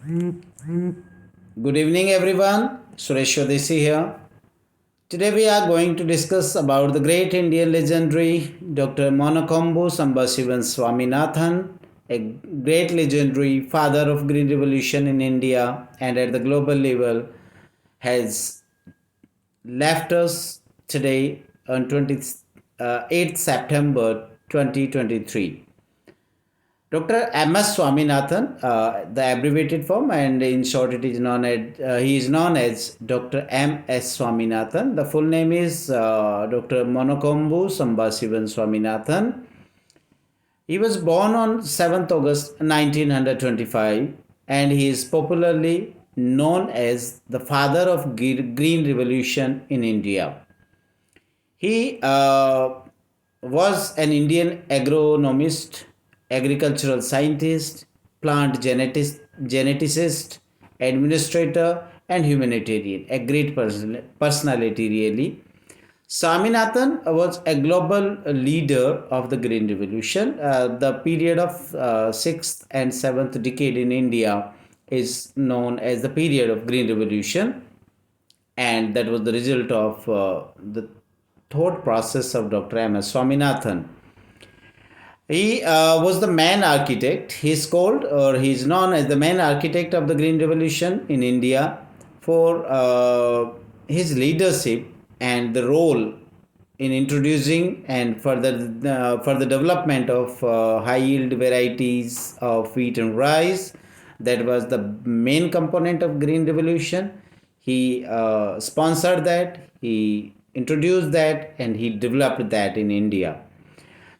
Good evening, everyone. Suresh Swadesi here. Today we are going to discuss about the great Indian legendary Dr. Monakombu Sambasivan Swaminathan, a great legendary father of Green Revolution in India and at the global level, has left us today on 28th September 2023. Dr. M.S. Swaminathan, the abbreviated form, and in short, it is known as he is known as Dr. M.S. Swaminathan. The full name is Dr. Monokombu Sambasivan Swaminathan. He was born on 7th August 1925, and he is popularly known as the father of Green Revolution in India. He was an Indian agronomist, agricultural scientist, plant geneticist, administrator, and humanitarian. A great personality, really. Swaminathan was a global leader of the Green Revolution. The period of 6th and 7th decade in India is known as the period of Green Revolution, and that was the result of the thought process of Dr. M.S. Swaminathan. He was the main architect. He's called, or he's known as the main architect of the Green Revolution in India for his leadership and the role in introducing and for the development of high yield varieties of wheat and rice. That was the main component of Green Revolution. He sponsored that, he introduced that, and he developed that in India.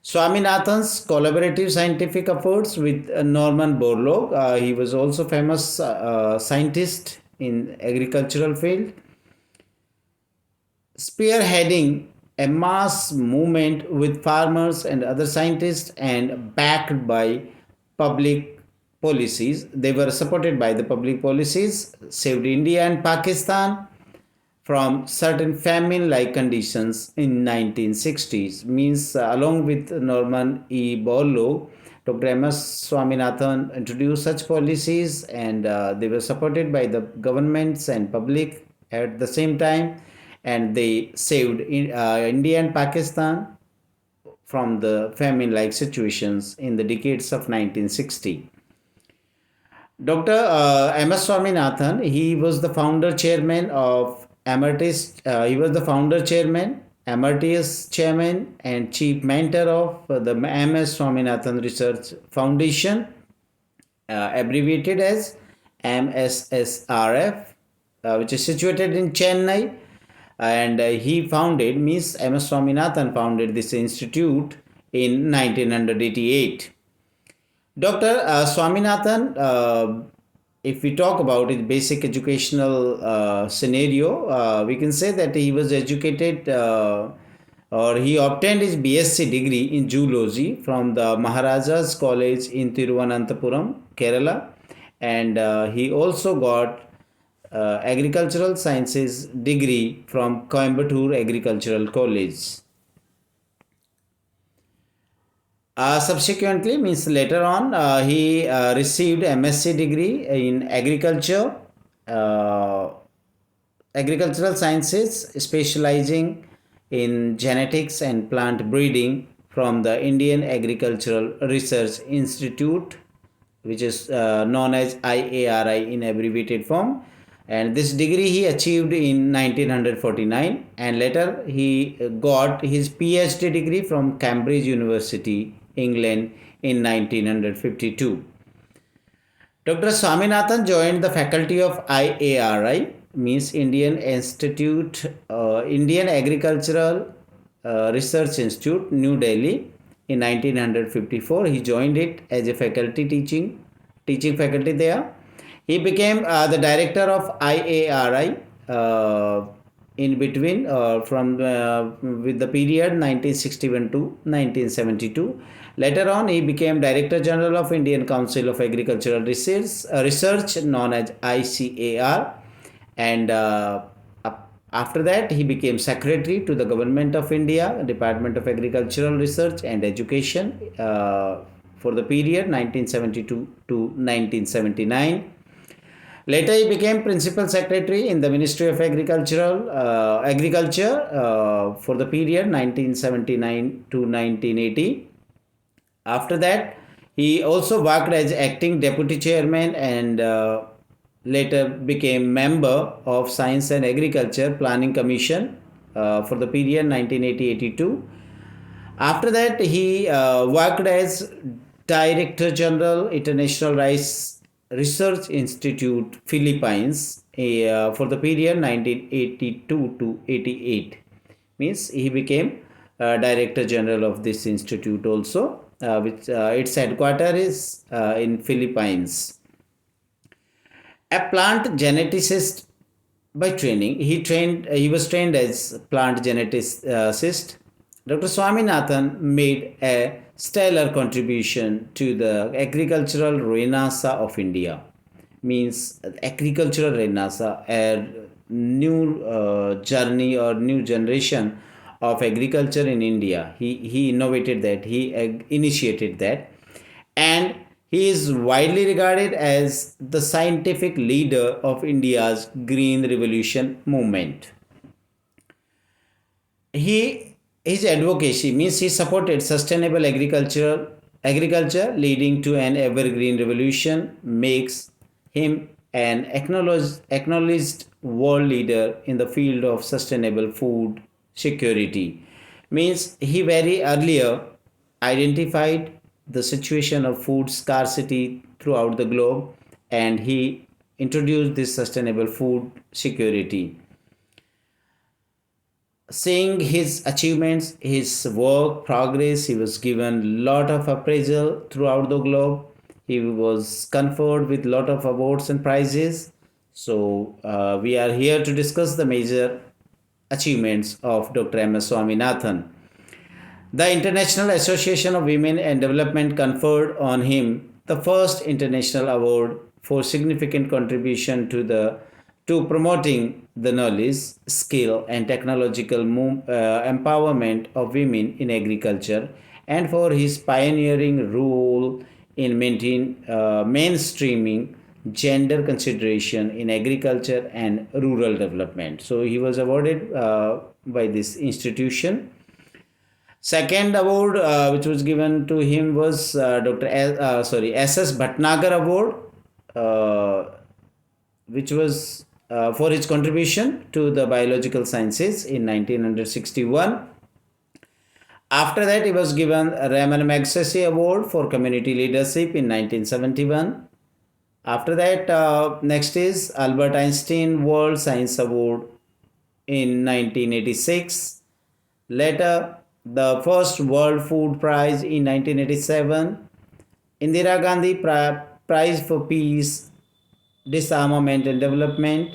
Swaminathan's collaborative scientific efforts with Norman Borlaug. He was also famous scientist in agricultural field, spearheading a mass movement with farmers and other scientists and backed by public policies. They were supported by the public policies, saved India and Pakistan from certain famine-like conditions in 1960s. Means along with Norman E. Borlaug, Dr. M.S. Swaminathan introduced such policies, and they were supported by the governments and public at the same time, and they saved India and Pakistan from the famine-like situations in the decades of 1960. Dr. M.S. Swaminathan, he was the founder chairman of Emeritus, he was the founder chairman, Emeritus chairman, and chief mentor of the M.S. Swaminathan Research Foundation, abbreviated as MSSRF, which is situated in Chennai. And he founded, means M.S. Swaminathan founded this institute in 1988. Dr. Swaminathan, if we talk about his basic educational scenario, we can say that he was educated or he obtained his BSc degree in zoology from the Maharaja's College in Thiruvananthapuram, Kerala, and he also got agricultural sciences degree from Coimbatore Agricultural College. Subsequently, means later on, he received MSc degree in agricultural sciences, specializing in genetics and plant breeding from the Indian Agricultural Research Institute, which is known as IARI in abbreviated form. And this degree he achieved in 1949, and later he got his PhD degree from Cambridge University, England in 1952. Dr. Swaminathan joined the faculty of IARI, means Indian Agricultural Research Institute, New Delhi, in 1954. He joined it as a teaching faculty there. He became the director of IARI in between with the period 1961 to 1972. Later on, he became Director General of Indian Council of Agricultural Research, known as ICAR, and after that, he became Secretary to the Government of India, Department of Agricultural Research and Education for the period 1972 to 1979. Later, he became principal secretary in the Ministry of Agriculture for the period 1979 to 1980. After that, he also worked as acting deputy chairman and later became member of Science and Agriculture Planning Commission for the period 1980-82. After that, he worked as Director General, International Rice Research Institute, Philippines, for the period 1982 to 88. Means he became Director General of this institute also, which its headquarters is in Philippines. A plant geneticist by training, he was trained as plant geneticist. Dr. Swaminathan made a stellar contribution to the agricultural renaissance of India. Means agricultural renaissance, a new journey or new generation of agriculture in India. He innovated that, he initiated that, and he is widely regarded as the scientific leader of India's Green Revolution movement. His advocacy means he supported sustainable agriculture leading to an evergreen revolution makes him an acknowledged world leader in the field of sustainable food security. Means he very earlier identified the situation of food scarcity throughout the globe, and he introduced this sustainable food security. Seeing his achievements, his work progress, he was given lot of appraisal throughout the globe. He was conferred with lot of awards and prizes. So we are here to discuss the major achievements of Dr. M.S. Swaminathan. The International Association of Women and Development conferred on him the first international award for significant contribution to promoting the knowledge, skill, and technological empowerment of women in agriculture, and for his pioneering role in mainstreaming gender consideration in agriculture and rural development. So he was awarded by this institution. Second award which was given to him was S.S. Bhatnagar Award, which was for his contribution to the biological sciences in 1961. After that, he was given a Raman Magsaysay Award for community leadership in 1971. After that, next is Albert Einstein World Science Award in 1986. Later, the first World Food Prize in 1987, Indira Gandhi Prize for Peace, Disarmament and Development,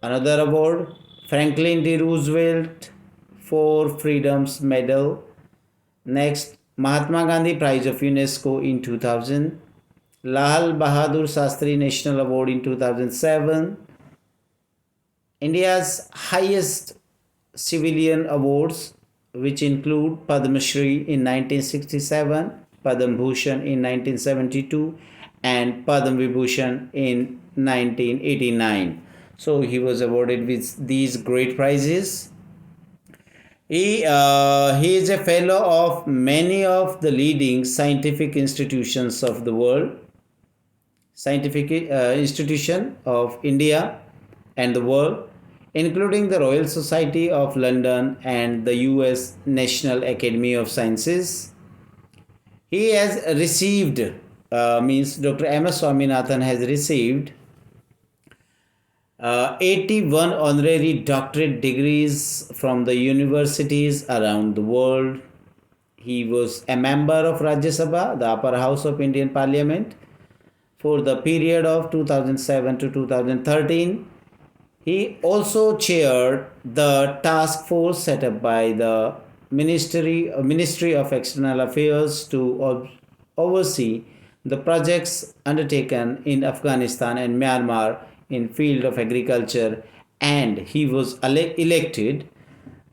another award, Franklin D. Roosevelt for Freedom's Medal, next Mahatma Gandhi Prize of UNESCO in 2000, Lal Bahadur Shastri National Award in 2007, India's highest civilian awards, which include Padma Shri in 1967, Padma Bhushan in 1972, and Padma Vibhushan in 1989. So he was awarded with these great prizes. He is a fellow of many of the leading scientific institutions of the world, scientific institution of India and the world, including the Royal Society of London and the US National Academy of Sciences. He has received, Dr. M.S. Swaminathan has received 81 honorary doctorate degrees from the universities around the world. He was a member of Rajya Sabha, the upper house of Indian Parliament, for the period of 2007 to 2013. He also chaired the task force set up by the Ministry of External Affairs to oversee the projects undertaken in Afghanistan and Myanmar in field of agriculture, and he was elected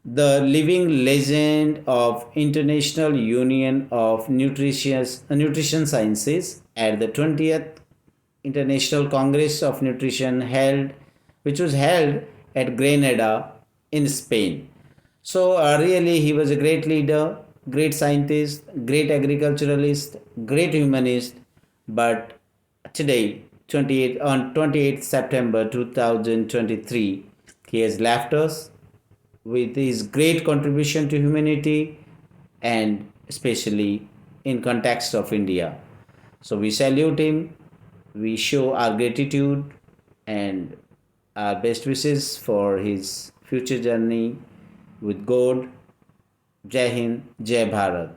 the living legend of International Union of Nutrition Sciences at the 20th International Congress of Nutrition which was held at Granada in Spain. So really he was a great leader, great scientist, great agriculturalist, great humanist, but today 28th September 2023 he has left us with his great contribution to humanity and especially in context of India. So we salute him, we show our gratitude and our best wishes for his future journey with God. Jai Hind, Jai Bharat.